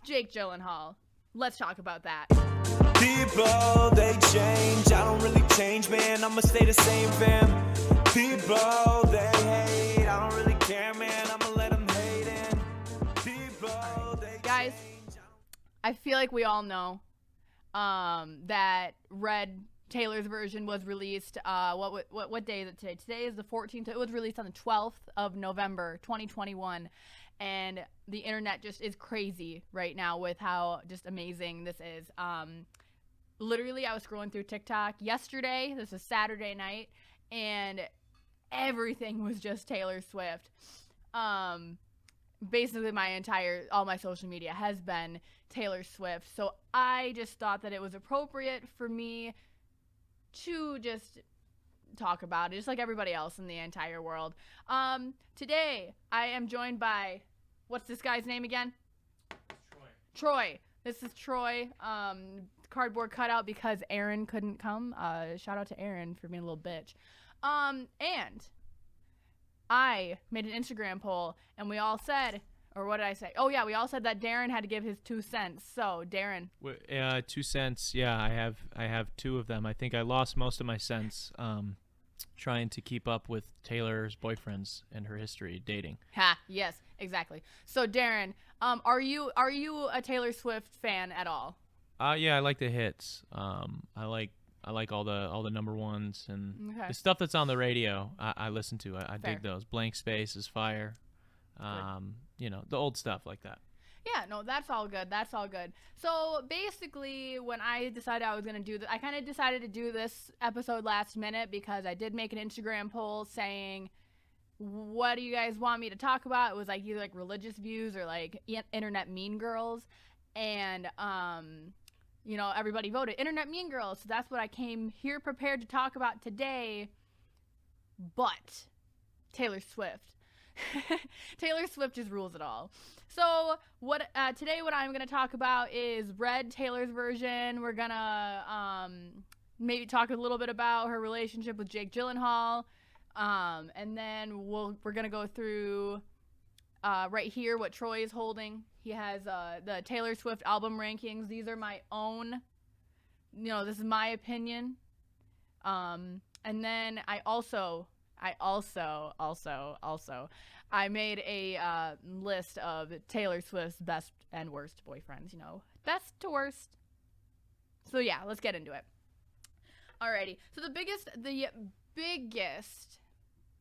Jake Gyllenhaal. Let's talk about that. People, they change. I don't really change, man. I'ma stay the same, fam. People, they hate. I don't really care, man. I'ma let them hate it. People, they Guys, change. I feel like we all know that Red Taylor's version was released. What day is it today? Today is the 14th. It was released on the 12th of November, 2021. And the internet just is crazy right now with how just amazing this is. Literally, I was scrolling through TikTok yesterday. This was Saturday night, and everything was just Taylor Swift. Basically, all my social media has been Taylor Swift. So I just thought that it was appropriate for me to just talk about it, just like everybody else in the entire world. Today, I am joined by, what's this guy's name again? Troy. This is Troy. Cardboard cutout because Aaron couldn't come. Shout out to Aaron for being a little bitch. And I made an Instagram poll, and we all said, or what did I say? Oh yeah, we all said that Darren had to give his 2 cents. So Darren, 2 cents. Yeah, I have 2 of them. I think I lost most of my cents trying to keep up with Taylor's boyfriends and her history dating. Yes, exactly. So Darren, are you a Taylor Swift fan at all? Yeah, I like the hits. I like all the number ones and Okay. the stuff that's on the radio. I listen to. I Fair. dig those. Blank Space is fire. The old stuff like that. Yeah, no, that's all good. That's all good. So basically, when I decided I was going to do this, I kind of decided to do this episode last minute because I did make an Instagram poll saying, what do you guys want me to talk about? It was like either like religious views or like internet mean girls. And, everybody voted internet mean girls. So that's what I came here prepared to talk about today. But Taylor Swift. Taylor Swift just rules it all. So today what I'm going to talk about is Red, Taylor's version. We're going to maybe talk a little bit about her relationship with Jake Gyllenhaal. And then we're going to go through right here what Troy is holding. He has the Taylor Swift album rankings. These are my own. This is my opinion. And then I made a list of Taylor Swift's best and worst boyfriends, best to worst. So yeah, let's get into it. Alrighty. So the biggest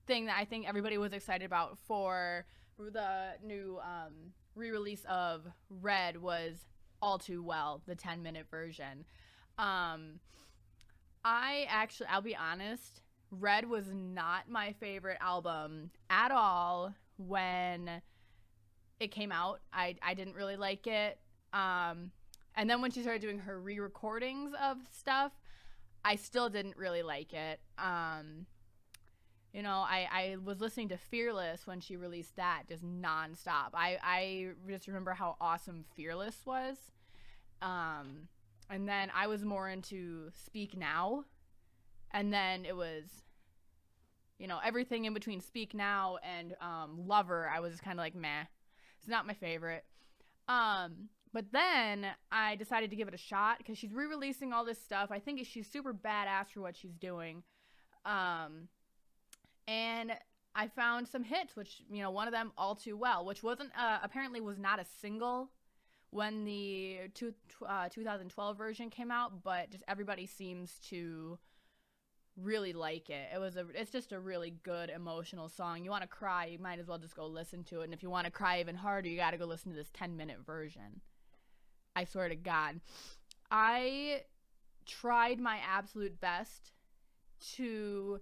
thing that I think everybody was excited about for the new re-release of Red was All Too Well, the 10-minute version. I'll be honest, Red was not my favorite album at all when it came out. I didn't really like it. And then when she started doing her re-recordings of stuff, I still didn't really like it. I was listening to Fearless when she released that just nonstop. I just remember how awesome Fearless was. And then I was more into Speak Now. And then it was, everything in between Speak Now and Lover, I was just kind of like, meh. It's not my favorite. But then I decided to give it a shot because she's re-releasing all this stuff. I think she's super badass for what she's doing. And I found some hits, which, one of them, All Too Well, which apparently was not a single when the 2012 version came out, but just everybody seems to really like it. It's just a really good emotional song. You want to cry, you might as well just go listen to it. And if you want to cry even harder, you got to go listen to this 10-minute version. I swear to God. I tried my absolute best to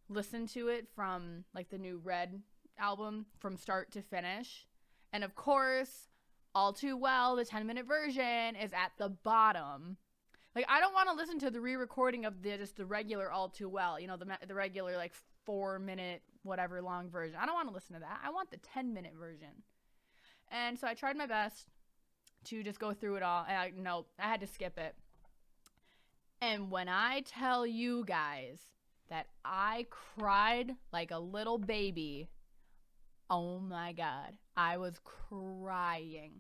listen to it from like the new Red album from start to finish. And of course, All Too Well, the 10-minute version, is at the bottom. Like, I don't want to listen to the re-recording of the regular All Too Well, the regular, 4-minute, whatever long version. I don't want to listen to that. I want the 10-minute version. And so I tried my best to just go through it all. And I had to skip it. And when I tell you guys that I cried like a little baby, oh my God, I was crying.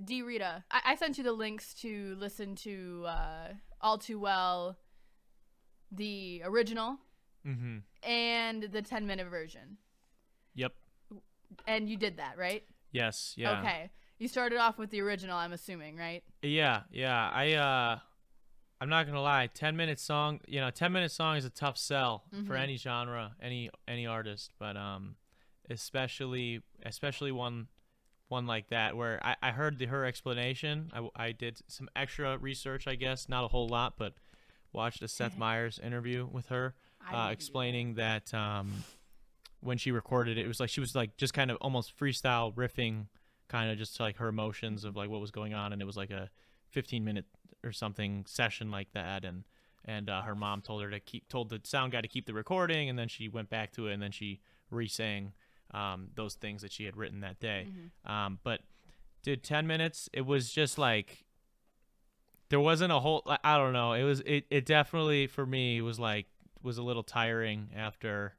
D. Rita, I sent you the links to listen to All Too Well, the original, and the 10-minute version. Yep. And you did that, right? Yes. Yeah. Okay. You started off with the original, I'm assuming, right? Yeah. I'm not gonna lie. 10-minute song. 10-minute song is a tough sell for any genre, any artist, but especially one like that where I heard her explanation. I did some extra research, I guess, not a whole lot, but watched a Seth Meyers interview with her explaining that when she recorded it, it was like she was like just kind of almost freestyle riffing, kind of just like her emotions of like what was going on, and it was like a 15-minute or something session like that, and her mom told the sound guy to keep the recording, and then she went back to it, and then she re-sang those things that she had written that day. But did 10 minutes, it was just like there wasn't a whole, I don't know, it definitely for me was a little tiring after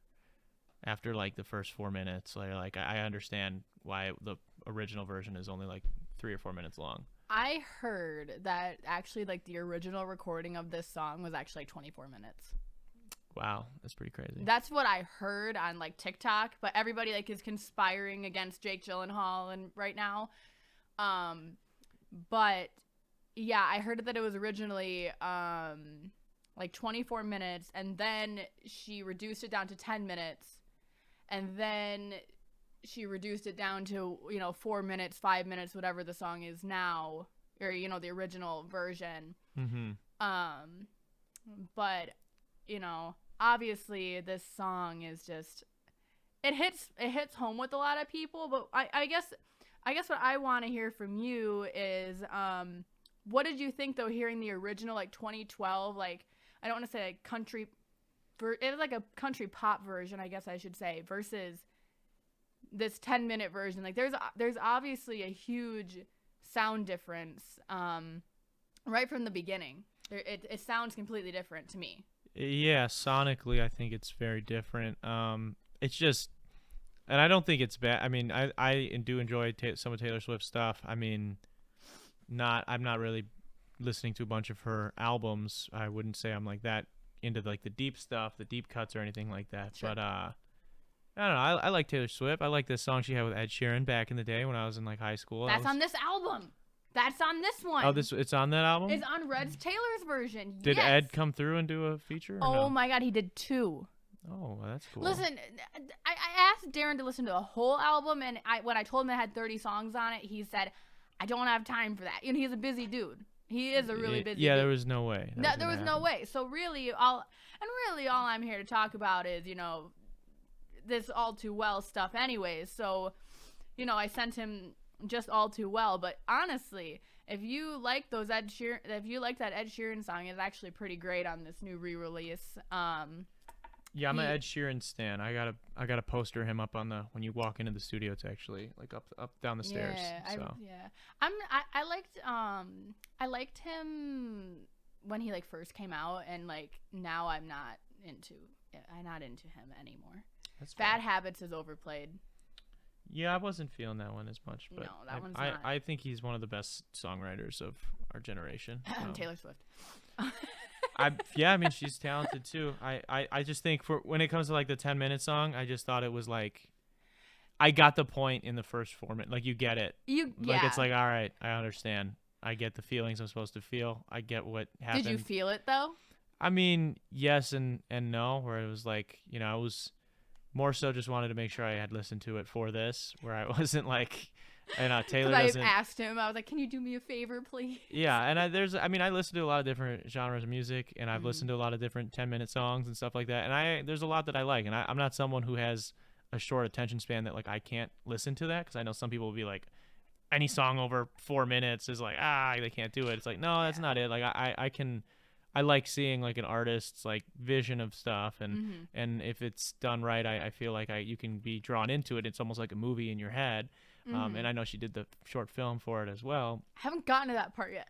like the first 4 minutes. Like I understand why the original version is only like 3 or 4 minutes long. I heard that actually like the original recording of this song was actually like 24 minutes. Wow, that's pretty crazy. That's what I heard on like TikTok, but everybody like is conspiring against Jake Gyllenhaal and right now. But yeah, I heard that it was originally like 24 minutes, and then she reduced it down to 10 minutes, and then she reduced it down to 4 minutes, 5 minutes, whatever the song is now, or the original version. But obviously this song is just it hits home with a lot of people. But I guess what I want to hear from you is what did you think though, hearing the original like 2012, like I don't want to say like country, it was like a country pop version, I guess I should say, versus this 10-minute version. Like there's obviously a huge sound difference right from the beginning. It sounds completely different to me. Yeah, sonically I think it's very different. It's just, and I don't think it's bad. I mean, I do enjoy some of Taylor Swift's stuff. I mean, I'm not really listening to a bunch of her albums. I wouldn't say I'm like that into like the deep stuff, the deep cuts or anything like that. Sure. But I don't know. I like Taylor Swift. I like this song she had with Ed Sheeran back in the day when I was in like high school. That's on this album. That's on this one. Oh, it's on that album? It's on Taylor's version. Did yes. Ed come through and do a feature? Oh no? My God, he did 2. Oh, well, that's cool. Listen, I asked Darren to listen to the whole album, and when I told him it had 30 songs on it, he said, I don't have time for that. He's a busy dude. He is a really busy dude. There was no way. There was no way. So really, all I'm here to talk about is, this All Too Well stuff anyways. So, I sent him just All Too Well. But honestly, if you like that Ed Sheeran song, it's actually pretty great on this new re-release. Yeah, I'm an Ed Sheeran stan. I got a poster of him up on when you walk into the studio. It's actually like up down the stairs. I liked him when he like first came out, and like now I'm not into him anymore. That's Bad Habits is overplayed. Yeah, I wasn't feeling that one as much, but no, that one's not. I think he's one of the best songwriters of our generation. Taylor Swift. I mean, she's talented too. I just think when it comes to like the 10-minute song, I just thought it was like, I got the point in the first 4 minutes. Like you get it. Like it's like, all right, I understand. I get the feelings I'm supposed to feel. I get what happened. Did you feel it though? I mean, yes and no. Where it was like, I was more so just wanted to make sure I had listened to it for this, where I wasn't like. And Taylor doesn't. I asked him. I was like, "Can you do me a favor, please?" Yeah, and I listen to a lot of different genres of music, and I've listened to a lot of different 10-minute songs and stuff like that. And there's a lot that I like, and I'm not someone who has a short attention span that like I can't listen to that, because I know some people will be like, any song over 4 minutes is like they can't do it. It's like, no, that's not it. Like I like seeing like an artist's like vision of stuff, and if it's done right, I feel like you can be drawn into it. It's almost like a movie in your head. And I know she did the short film for it as well. I haven't gotten to that part yet.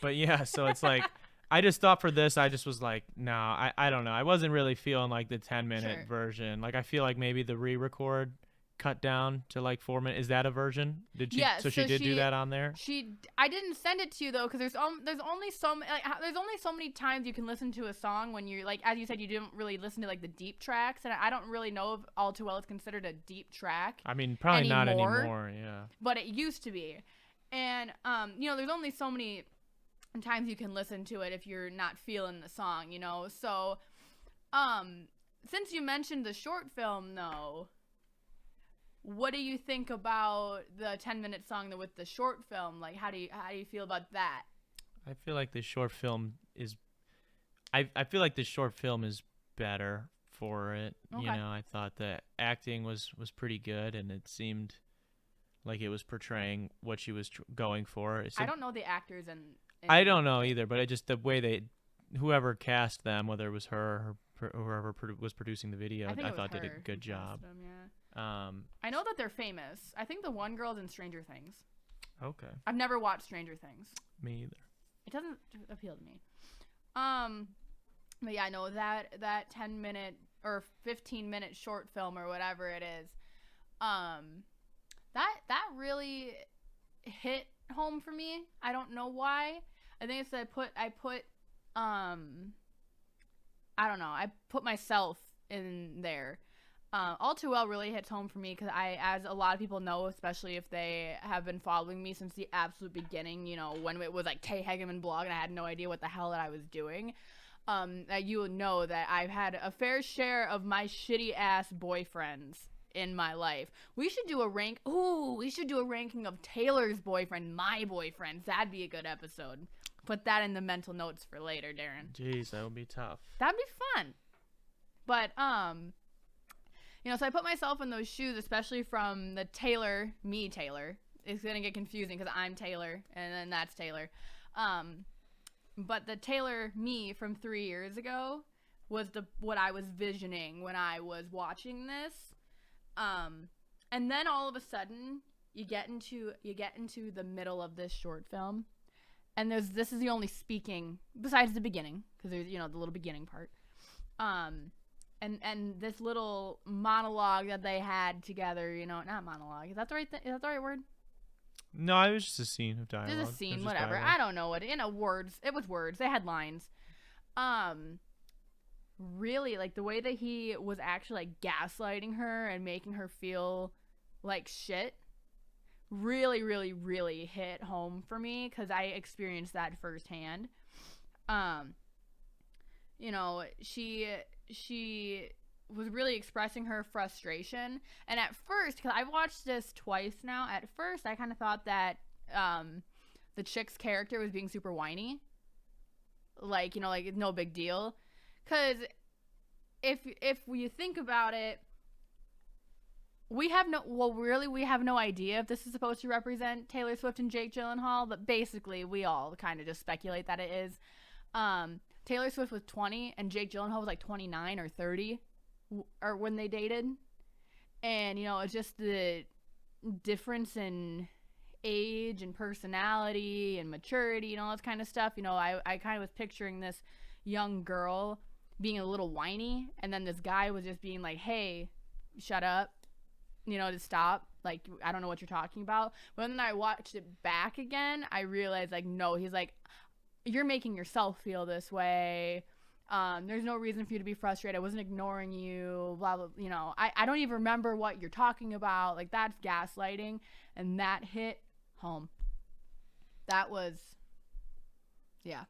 but yeah, so it's like, I just thought for this, I just was like, no, I don't know. I wasn't really feeling like the 10-minute version. Like I feel like maybe the re-record cut down to like 4 minutes. Is that a version? Did she? Yeah, So she did do that on there. I didn't send it to you though, because there's only so many times you can listen to a song when you're like, as you said, you didn't really listen to like the deep tracks, and I don't really know if All Too Well is considered a deep track. I mean, probably not anymore. Yeah. But it used to be, and there's only so many times you can listen to it if you're not feeling the song, So, since you mentioned the short film though, what do you think about the 10-minute song with the short film? Like, how do you feel about that? I feel like the short film is. I feel like the short film is better for it. Okay. I thought the acting was pretty good, and it seemed like it was portraying what she was going for. I don't know the actors and. I don't know either, but just the way whoever cast them, whether it was her or whoever was producing the video, I thought did a good job. Them, yeah. I know that they're famous. I think the one girl's in Stranger Things. Okay. I've never watched Stranger Things. Me either. It doesn't appeal to me. But yeah, I know that 10-minute or 15-minute short film or whatever it is. That really hit home for me. I don't know why. I think it's that I don't know. I put myself in there. All Too Well really hits home for me because as a lot of people know, especially if they have been following me since the absolute beginning, when it was like Tay Hageman blog and I had no idea what the hell that I was doing, that you will know that I've had a fair share of my shitty ass boyfriends in my life. We should do a ranking of Taylor's boyfriend, my boyfriends. That'd be a good episode. Put that in the mental notes for later, Darren. Jeez, that would be tough. That'd be fun. But so I put myself in those shoes, especially from the Taylor. It's gonna get confusing because I'm Taylor and then that's Taylor. But the Taylor me from 3 years ago was what I was visioning when I was watching this. And then all of a sudden you get into the middle of this short film, and this is the only speaking besides the beginning, because there's the little beginning part, and this little monologue that they had together, not monologue, is that the right word? No, it was just a scene of dialogue. Just a scene, whatever. Dialogue. I don't know what, words. It was words. They had lines. Really, like, the way that he was actually, like, gaslighting her and making her feel like shit really, really, really hit home for me, because I experienced that firsthand. She was really expressing her frustration, and at first, because I've watched this twice now, at first I kind of thought that the chick's character was being super whiny, like it's no big deal, because if you think about it, we have no idea if this is supposed to represent Taylor Swift and Jake Gyllenhaal, but basically we all kind of just speculate that it is. Taylor Swift was 20 and Jake Gyllenhaal was like 29 or 30 or when they dated, and it's just the difference in age and personality and maturity and all this kind of stuff. I kind of was picturing this young girl being a little whiny, and then this guy was just being like, hey, shut up, to stop, like, I don't know what you're talking about. But then I watched it back again, I realized, like, no, he's like, you're making yourself feel this way. There's no reason for you to be frustrated. I wasn't ignoring you, blah, blah. I don't even remember what you're talking about. Like, that's gaslighting, and that hit home. That was, yeah.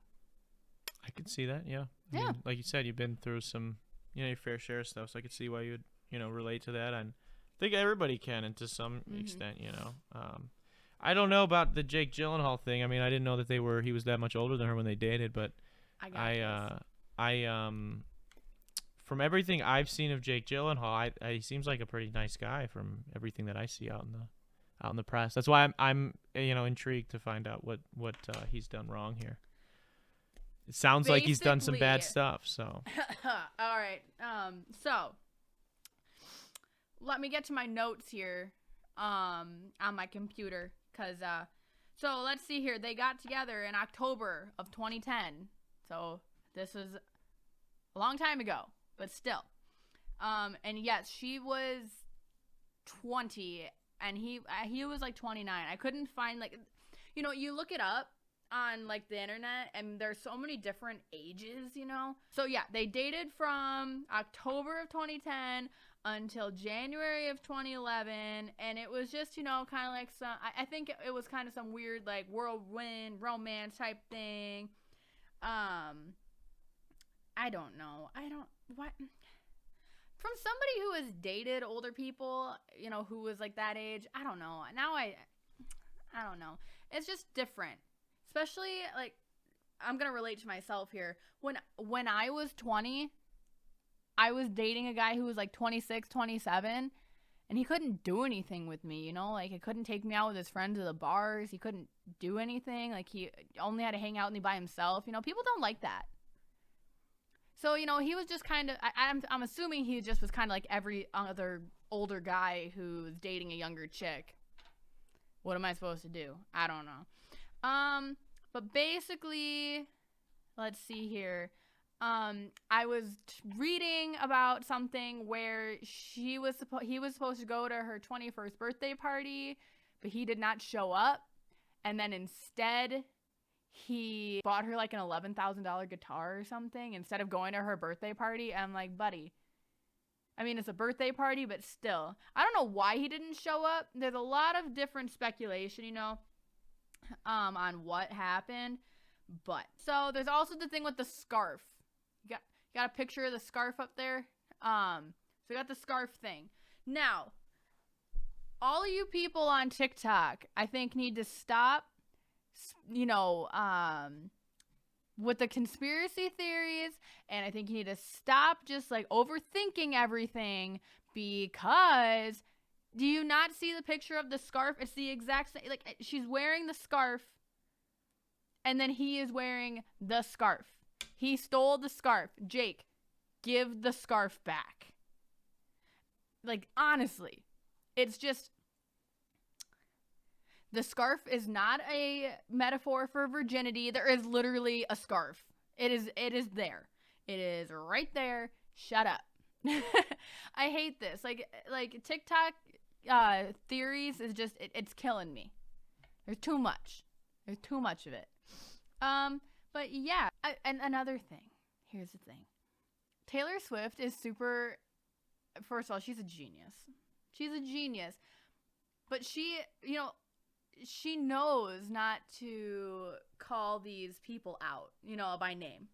I could see that, yeah. I mean, like you said, you've been through some, your fair share of stuff, so I could see why you'd, relate to that. And I think everybody can, and to some extent, I don't know about the Jake Gyllenhaal thing. I mean, I didn't know that he was that much older than her when they dated, but from everything I've seen of Jake Gyllenhaal, he seems like a pretty nice guy from everything that I see out in the press. That's why I'm intrigued to find out what he's done wrong here. It sounds like he's done some bad stuff, so. All right. So let me get to my notes here on my computer, because so let's see here. They got together in October of 2010. So this was a long time ago, but still. And yes, she was 20 and he was like 29. I couldn't find, like, you know, you look it up on like the internet and there's so many different ages, you know. So yeah, they dated from October of 2010 until January of 2011, and it was just, you know, kind of like some, I think it was kind of some weird like whirlwind romance type thing. I don't know. What? From somebody who has dated older people, you know, who was like that age, I don't know. Now I don't know. It's just different. Especially, like, I'm going to relate to myself here. When I was 20, I was dating a guy who was like 26, 27, and he couldn't do anything with me, you know? Like, he couldn't take me out with his friends to the bars. He couldn't do anything. Like, he only had to hang out with me by himself. You know, people don't like that. So, you know, he was just kind of, I'm assuming he just was kind of like every other older guy who's dating a younger chick. What am I supposed to do? I don't know. But basically, let's see here. I was reading about something where he was supposed to go to her 21st birthday party, but he did not show up. And then instead, he bought her like an $11,000 guitar or something instead of going to her birthday party. And I'm like, buddy, I mean, it's a birthday party, but still. I don't know why he didn't show up. There's a lot of different speculation, you know, on what happened. But so there's also the thing with the scarf. You got a picture of the scarf up there. So we got the scarf thing. Now, all of you people on TikTok, I think, need to stop, you know, with the conspiracy theories, and I think you need to stop just like overthinking everything, because do you not see the picture of the scarf? It's the exact same. Like, she's wearing the scarf, and then he is wearing the scarf. He stole the scarf. Jake, give the scarf back. Like, honestly, it's just, the scarf is not a metaphor for virginity. There is literally a scarf. It is there. It is right there. Shut up. I hate this. Like TikTok theories is just, it's killing me. There's too much. There's too much of it. But yeah, and another thing. Here's the thing. Taylor Swift is super, first of all, she's a genius. She's a genius. But she, you know, she knows not to call these people out, you know, by name.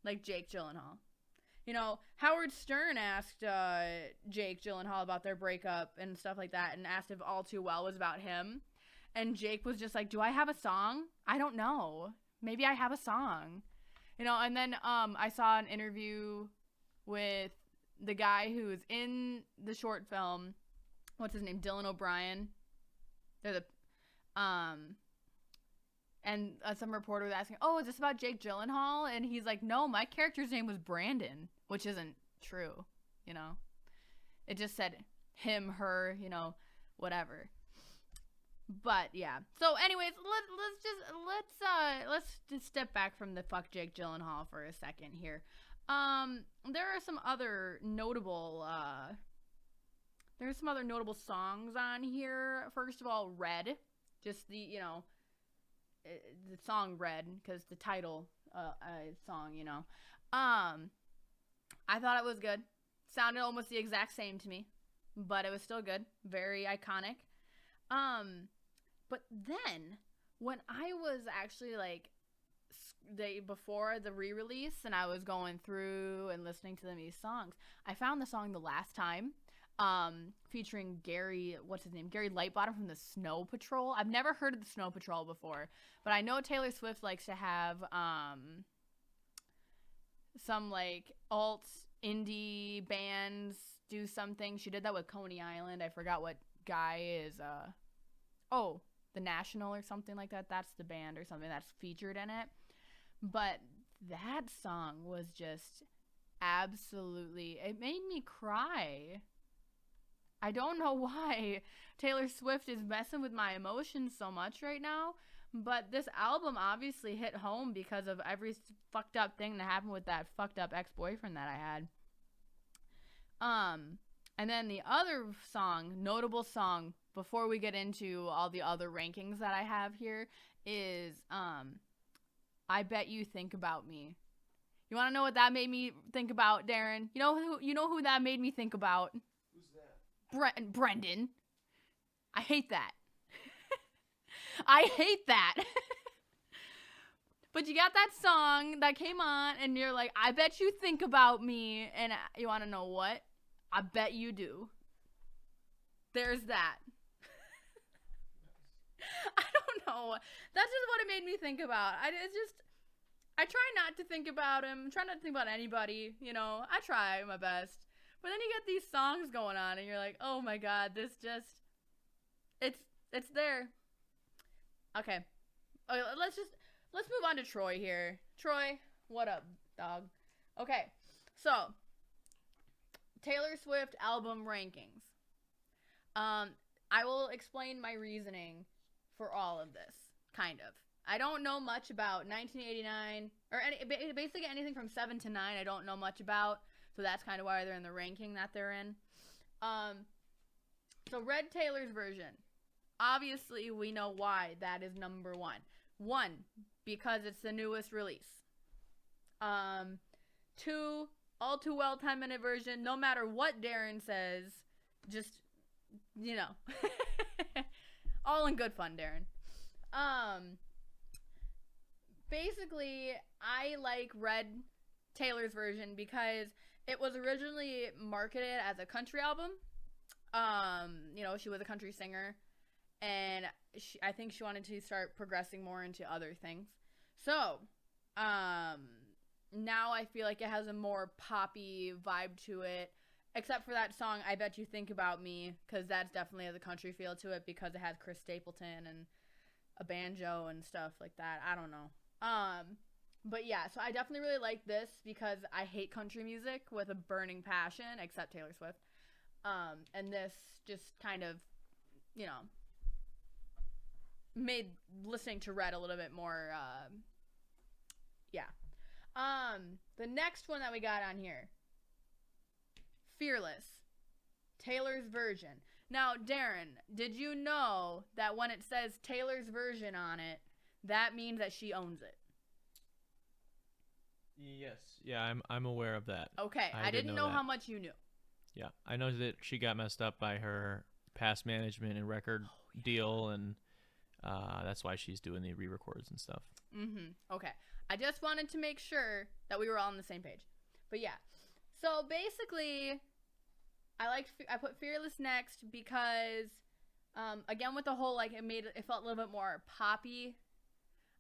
Like Jake Gyllenhaal. You know, Howard Stern asked Jake Gyllenhaal about their breakup and stuff like that, and asked if All Too Well was about him. And Jake was just like, do I have a song? I don't know. Maybe I have a song. You know, and then I saw an interview with the guy who is in the short film. What's his name? Dylan O'Brien. They're the and some reporter was asking, oh, is this about Jake Gyllenhaal? And he's like, no, my character's name was Brandon, which isn't true, you know. It just said him, her, you know, whatever. But yeah. So anyways, let's just step back from the fuck Jake Gyllenhaal for a second here. There are some other notable there's some other notable songs on here. First of all, Red. Just the, you know, the song Red, because the title song, you know. I thought it was good. Sounded almost the exact same to me, but it was still good. Very iconic. But then when I was actually like before the re-release and I was going through and listening to these songs, I found the song The Last Time, featuring Gary Lightbottom from the Snow Patrol. I've never heard of the Snow Patrol before, but I know Taylor Swift likes to have some like alt indie bands do something. She did that with Coney Island. I forgot what guy is The National or something like that. That's the band or something that's featured in it. But that song was just absolutely, it made me cry. I don't know why Taylor Swift is messing with my emotions so much right now, but this album obviously hit home because of every fucked up thing that happened with that fucked up ex-boyfriend that I had. And then the other song, notable song, before we get into all the other rankings that I have here, is I Bet You Think About Me. You want to know what that made me think about, Darren? You know who that made me think about? Who's that? Brendan. I hate that. I hate that. But you got that song that came on, and you're like, I bet you think about me. And you want to know what? I bet you do. There's that. I don't know. That's just what it made me think about. I try not to think about him. Try not to think about anybody. You know, I try my best. But then you get these songs going on, and you're like, oh my God, this just, it's there. Okay, let's move on to Troy here. Troy, what up, dog? Okay, so Taylor Swift album rankings. I will explain my reasoning for all of this, kind of. I don't know much about 1989, or basically anything from 7 to 9 I don't know much about, so that's kind of why they're in the ranking that they're in. So Red Taylor's version. Obviously, we know why that is number one. One, because it's the newest release. 2, All Too Well 10-minute version. No matter what Darren says, just, you know. All in good fun, Darren. Basically, I like Red Taylor's version because it was originally marketed as a country album. You know, she was a country singer, and I think she wanted to start progressing more into other things. So, now I feel like it has a more poppy vibe to it, except for that song, I Bet You Think About Me, because that's definitely has a country feel to it because it has Chris Stapleton and a banjo and stuff like that. I don't know. But yeah, so I definitely really like this because I hate country music with a burning passion, except Taylor Swift. And this just kind of, you know, made listening to Red a little bit more, yeah. The next one that we got on here, Fearless, Taylor's version. Now, Darren, did you know that when it says Taylor's version on it, that means that she owns it? Yes. Yeah, I'm aware of that. Okay, I didn't know how much you knew. Yeah, I know that she got messed up by her past management and record deal, and that's why she's doing the re-records and stuff. Okay, I just wanted to make sure that we were all on the same page. But yeah, so basically, I put Fearless next because, again, with the whole, like, it felt a little bit more poppy.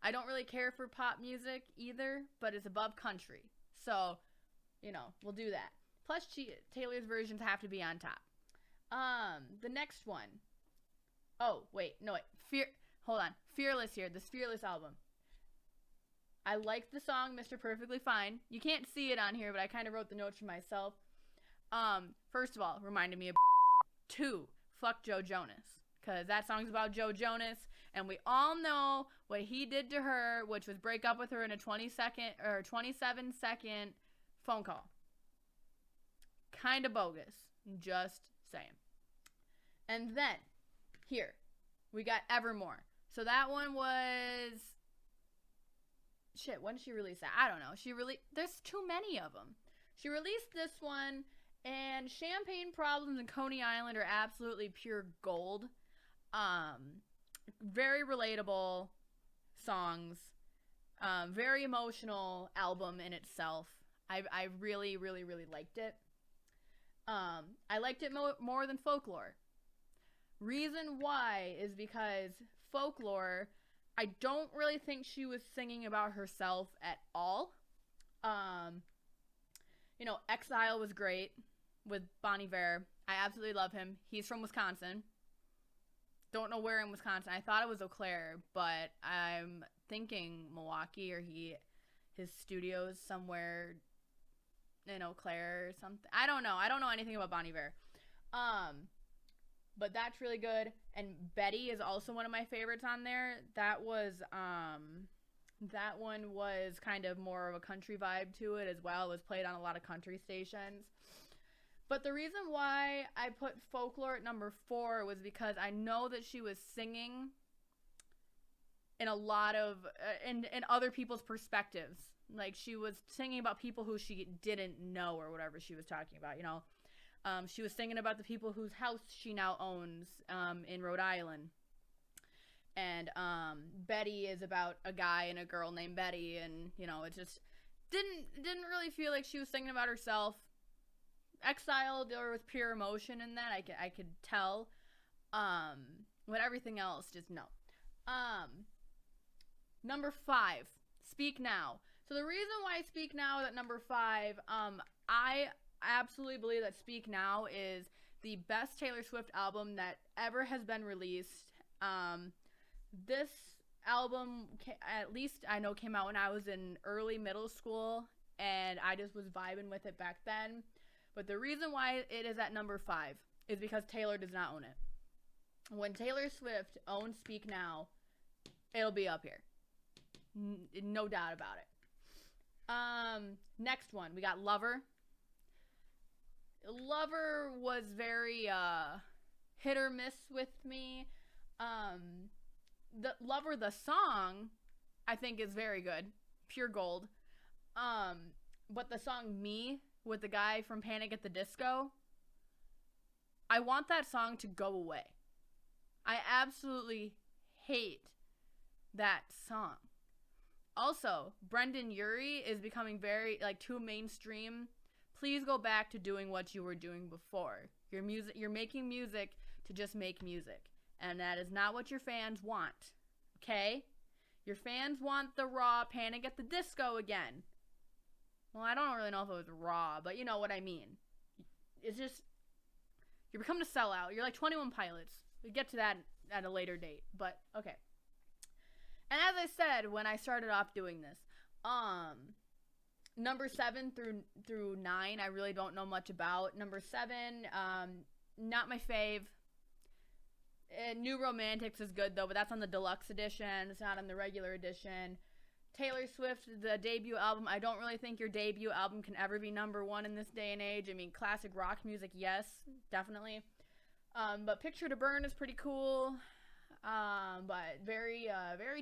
I don't really care for pop music either, but it's above country. So, you know, we'll do that. Plus, Taylor's versions have to be on top. The next one. Oh, wait. No, wait. Hold on. Fearless here. This Fearless album. I like the song Mr. Perfectly Fine. You can't see it on here, but I kind of wrote the notes for myself. First of all, reminded me of 2, fuck Joe Jonas. Because that song's about Joe Jonas. And we all know what he did to her, which was break up with her in a 27-second phone call. Kind of bogus. Just saying. And then, here, we got Evermore. So that one was... Shit, when did she release that? I don't know. There's too many of them. She released this one, and Champagne Problems and Coney Island are absolutely pure gold. Very relatable songs. Very emotional album in itself. I really, really, really liked it. I liked it more than Folklore. Reason why is because Folklore, I don't really think she was singing about herself at all. You know, Exile was great with Bon Iver. I absolutely love him. He's from Wisconsin. Don't know where in Wisconsin. I thought it was Eau Claire, but I'm thinking Milwaukee, or his studio's somewhere in Eau Claire or something. I don't know. I don't know anything about Bon Iver. But that's really good. And Betty is also one of my favorites on there. That one was kind of more of a country vibe to it as well. It was played on a lot of country stations. But the reason why I put Folklore at number 4 was because I know that she was singing in a lot of in other people's perspectives. Like, she was singing about people who she didn't know or whatever she was talking about, you know. She was singing about the people whose house she now owns in Rhode Island. And Betty is about a guy and a girl named Betty, and, you know, it just didn't really feel like she was singing about herself. Exile, there was pure emotion in that. I could tell. But everything else, just no. Number 5, Speak Now. So the reason why Speak Now is at number 5, I absolutely believe that Speak Now is the best Taylor Swift album that ever has been released. This album, at least I know, came out when I was in early middle school, and I just was vibing with it back then. But the reason why it is at number 5 is because Taylor does not own it. When Taylor Swift owns Speak Now, it'll be up here. No doubt about it. Next one, we got Lover. Lover was very hit or miss with me. The Lover, the song, I think is very good. Pure gold. But the song Me with the guy from Panic at the Disco, I want that song to go away. I absolutely hate that song. Also, Brendan Urie is becoming very, like, too mainstream. Please go back to doing what you were doing before. You're making music to just make music. And that is not what your fans want. Okay? Your fans want the raw Panic at the Disco again. Well, I don't really know if it was raw, but you know what I mean. It's just, you're becoming a sellout. You're like 21 Pilots. We'll get to that at a later date, but okay. And as I said when I started off doing this, number 7 through 9, I really don't know much about. Number 7, not my fave. New Romantics is good though, but that's on the deluxe edition. It's not on the regular edition. Taylor Swift, the debut album, I don't really think your debut album can ever be number 1 in this day and age. I mean, classic rock music, yes, definitely. But Picture to Burn is pretty cool. But very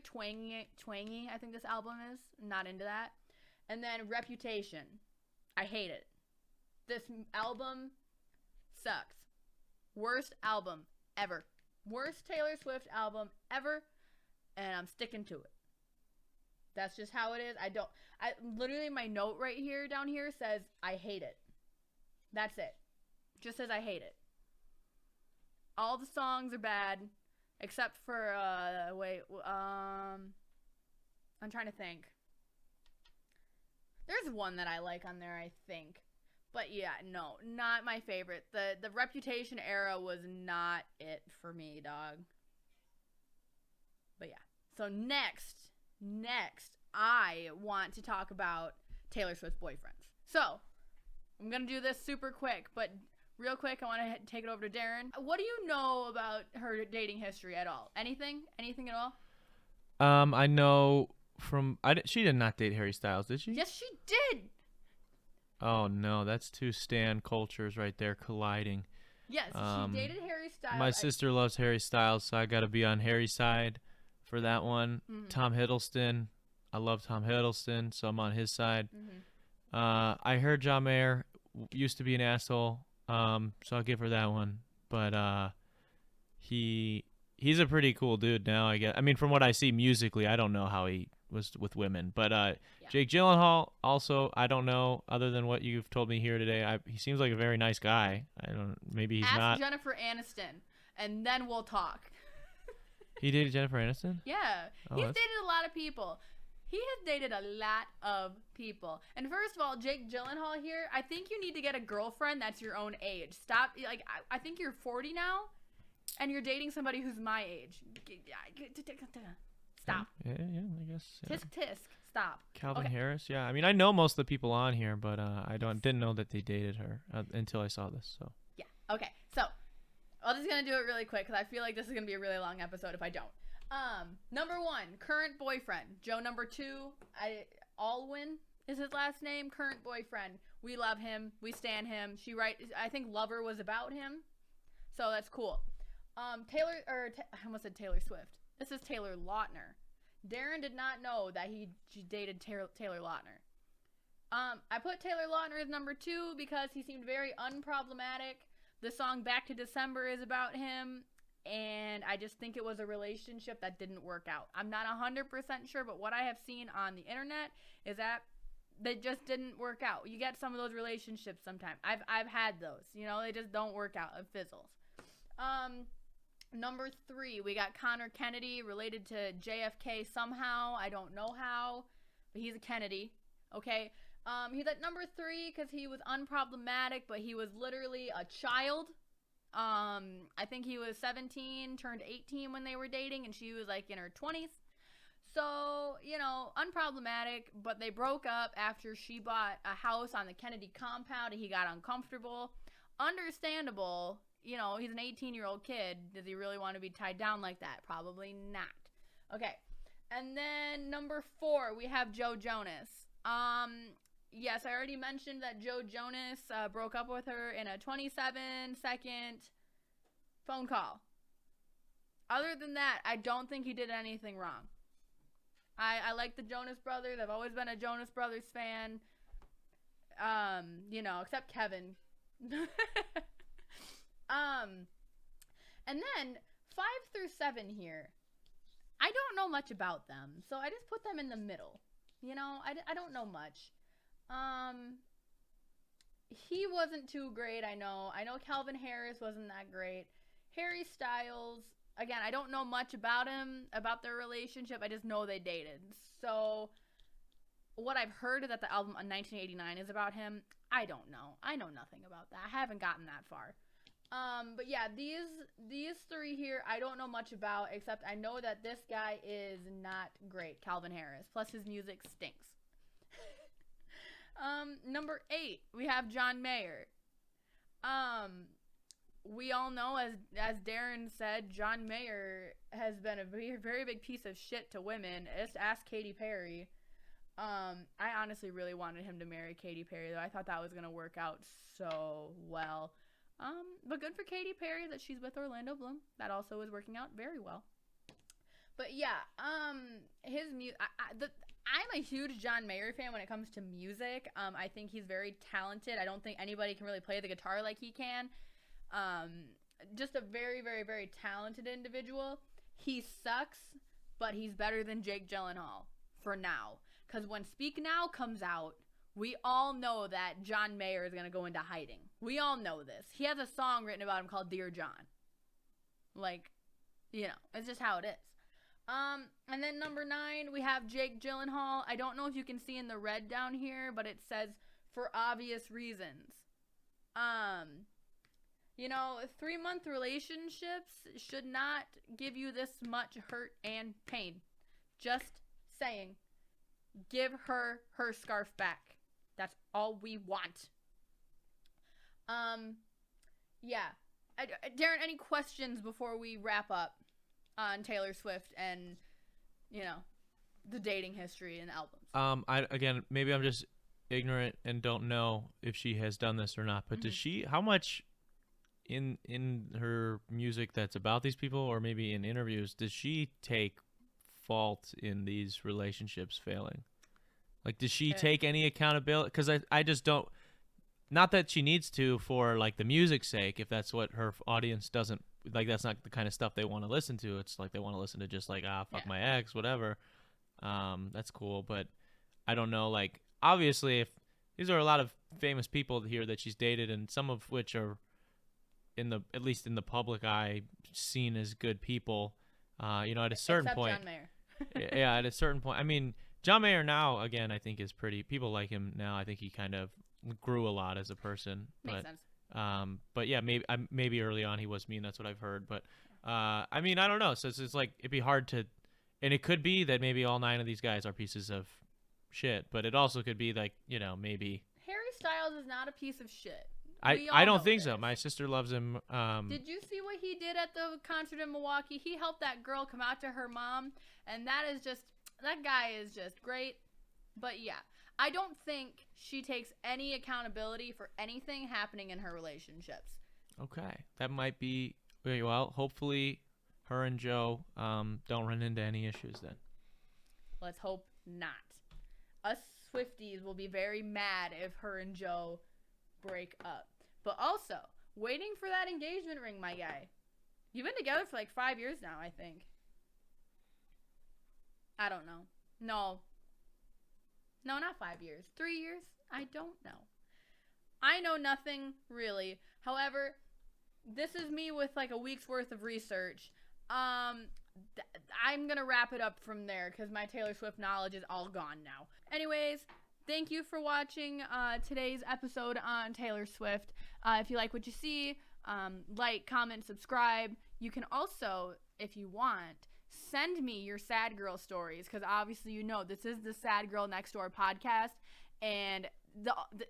twangy, I think this album is. Not into that. And then Reputation. I hate it. This album sucks. Worst album ever. Worst Taylor Swift album ever. And I'm sticking to it. That's just how it is. Literally my note right here, down here, says, I hate it. That's it. Just says I hate it. All the songs are bad. Except for, I'm trying to think. There's one that I like on there, I think. But yeah, no, not my favorite. The Reputation era was not it for me, dog. But yeah. So next, I want to talk about Taylor Swift's boyfriends. So, I'm going to do this super quick, but real quick, I want to take it over to Darren. What do you know about her dating history at all? Anything? Anything at all? I know she did not date Harry Styles, did she? Yes, she did. Oh no, that's two stan cultures right there colliding. Yes, she dated Harry Styles. My sister loves Harry Styles, so I got to be on Harry's side for that one. Mm-hmm. Tom Hiddleston, I love Tom Hiddleston, so I'm on his side. Mm-hmm. I heard John Mayer used to be an asshole. So I'll give her that one, but he's a pretty cool dude now, I guess. I mean, from what I see musically, I don't know how he was with women, but yeah. Jake Gyllenhaal, also, I don't know, other than what you've told me here today. He seems like a very nice guy. Maybe he's not. Ask Jennifer Aniston, and then we'll talk. He dated Jennifer Aniston? Yeah, he's dated a lot of people. He has dated a lot of people. And first of all, Jake Gyllenhaal here, I think you need to get a girlfriend that's your own age. Stop. Like, I think you're 40 now, and you're dating somebody who's my age. Stop. Yeah, I guess. Yeah. Tisk. Stop. Calvin Harris, yeah. I mean, I know most of the people on here, but I didn't know that they dated her until I saw this. So. Yeah. Okay. So, I'm just going to do it really quick, because I feel like this is going to be a really long episode if I don't. Number 1, current boyfriend. Joe number 2, Alwyn. is his last name. Current boyfriend. We love him. We stan him. I think Lover was about him. So that's cool. I almost said Taylor Swift. This is Taylor Lautner. Darren did not know that he dated Taylor Lautner. I put Taylor Lautner as number 2 because he seemed very unproblematic. The song Back to December is about him, and I just think it was a relationship that didn't work out. I'm not 100% sure, but what I have seen on the internet is that they just didn't work out. You get some of those relationships sometimes. I've had those. You know, they just don't work out. It fizzles. Number 3, we got Connor Kennedy, related to JFK somehow. I don't know how, but he's a Kennedy. Okay. He's at number 3 because he was unproblematic, but he was literally a child. I think he was 17, turned 18 when they were dating, and she was like in her 20s. So, you know, unproblematic, but they broke up after she bought a house on the Kennedy compound and he got uncomfortable. Understandable. You know, he's an 18-year-old kid. Does he really want to be tied down like that? Probably not. Okay. And then number 4, we have Joe Jonas. Yes, I already mentioned that Joe Jonas broke up with her in a 27-second phone call. Other than that, I don't think he did anything wrong. I like the Jonas Brothers. I've always been a Jonas Brothers fan. You know, except Kevin. And then 5 through 7 here, I don't know much about them, so I just put them in the middle. You know, I don't know much. He wasn't too great, I know. I know Calvin Harris wasn't that great. Harry Styles, again, I don't know much about him, about their relationship. I just know they dated. So what I've heard is that the album 1989 is about him. I don't know. I know nothing about that. I haven't gotten that far. But yeah, these 3 here, I don't know much about, except I know that this guy is not great, Calvin Harris. Plus his music stinks. Number 8, we have John Mayer. We all know, as Darren said, John Mayer has been a very, very big piece of shit to women. Just ask Katy Perry. I honestly really wanted him to marry Katy Perry, though. I thought that was going to work out so well. But good for Katy Perry that she's with Orlando Bloom. That also is working out very well. But yeah, his music. I'm a huge John Mayer fan when it comes to music. I think he's very talented. I don't think anybody can really play the guitar like he can. Just a very, very, very talented individual. He sucks, but he's better than Jake Gyllenhaal for now. Because when Speak Now comes out, we all know that John Mayer is going to go into hiding. We all know this. He has a song written about him called Dear John. Like, you know, it's just how it is. And then number 9, we have Jake Gyllenhaal. I don't know if you can see in the red down here, but it says for obvious reasons. You know, 3-month relationships should not give you this much hurt and pain. Just saying. Give her scarf back. That's all we want. Yeah. Darren, any questions before we wrap up on Taylor Swift and, you know, the dating history and albums? Again, maybe I'm just ignorant and don't know if she has done this or not, but does she, how much in her music that's about these people, or maybe in interviews, does she take fault in these relationships failing? Like, does she take any accountability? Because I just don't, not that she needs to for, like, the music's sake, if that's what her audience doesn't, like, that's not the kind of stuff they want to listen to. It's like they want to listen to just, like, fuck my ex, whatever. That's cool, but I don't know, like, obviously, if these are a lot of famous people here that she's dated, and some of which are, at least in the public eye, seen as good people, you know, at a certain point. Except John Mayer. Yeah, at a certain point. I mean, John Mayer now, again, I think is pretty. People like him now. I think he kind of grew a lot as a person. Makes sense. But yeah, maybe early on he was mean. That's what I've heard. But I mean, I don't know. So it's like it'd be hard to, and it could be that maybe all 9 of these guys are pieces of shit. But it also could be like, you know, maybe Harry Styles is not a piece of shit. I don't think so. My sister loves him. Did you see what he did at the concert in Milwaukee? He helped that girl come out to her mom, and that guy is just great. But yeah, I don't think she takes any accountability for anything happening in her relationships. Okay. That might be, well, hopefully her and Joe don't run into any issues then. Let's hope not. Us Swifties will be very mad if her and Joe break up. But also, waiting for that engagement ring, my guy. You've been together for like 5 years now, I think. I don't know. No, not 5 years. 3 years? I don't know. I know nothing, really. However, this is me with like a week's worth of research. I'm going to wrap it up from there because my Taylor Swift knowledge is all gone now. Anyways, thank you for watching today's episode on Taylor Swift. If you like what you see, like, comment, subscribe. You can also, if you want, send me your sad girl stories because obviously you know this is the Sad Girl Next Door podcast, and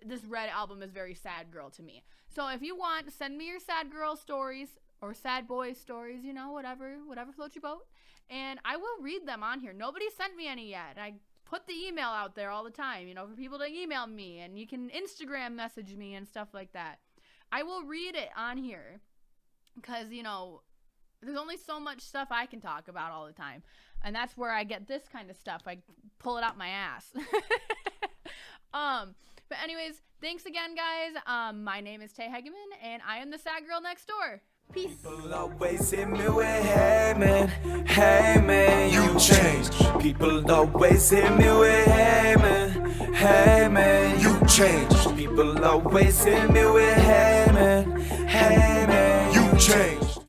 this Red album is very sad girl to me. So if you want, send me your sad girl stories or sad boy stories, you know, whatever floats your boat, and I will read them on here. Nobody sent me any yet. I put the email out there all the time, you know, for people to email me, and you can Instagram message me and stuff like that. I will read it on here because, you know, there's only so much stuff I can talk about all the time, and that's where I get this kind of stuff. I pull it out my ass. But anyways, thanks again, guys. My name is Tay Hageman, and I am the sad girl next door. Peace. People always hit me with, hey man, you changed. People always hit me with, hey man, you changed. People always hit me with, hey man, you changed.